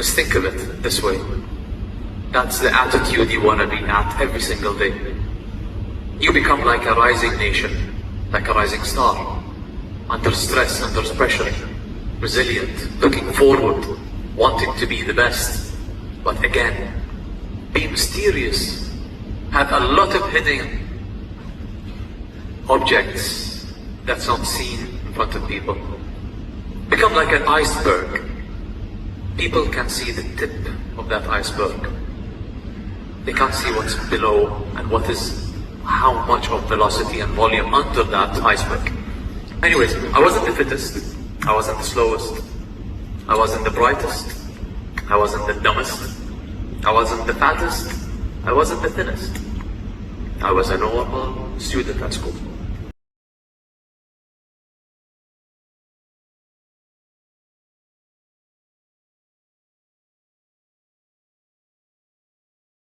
Just think of it this way. That's the attitude you want to be at every single day. You become like a rising nation, like a rising star. Under stress, under pressure, resilient, looking forward, wanting to be the best. But again, be mysterious. Have a lot of hidden objects that's not seen in front of people. Become like an iceberg. People can see the tip of that iceberg. They can't see what's below and how much of velocity and volume under that iceberg. Anyways, I wasn't the fittest, I wasn't the slowest, I wasn't the brightest, I wasn't the dumbest, I wasn't the fattest, I wasn't the thinnest. I was a normal student at school.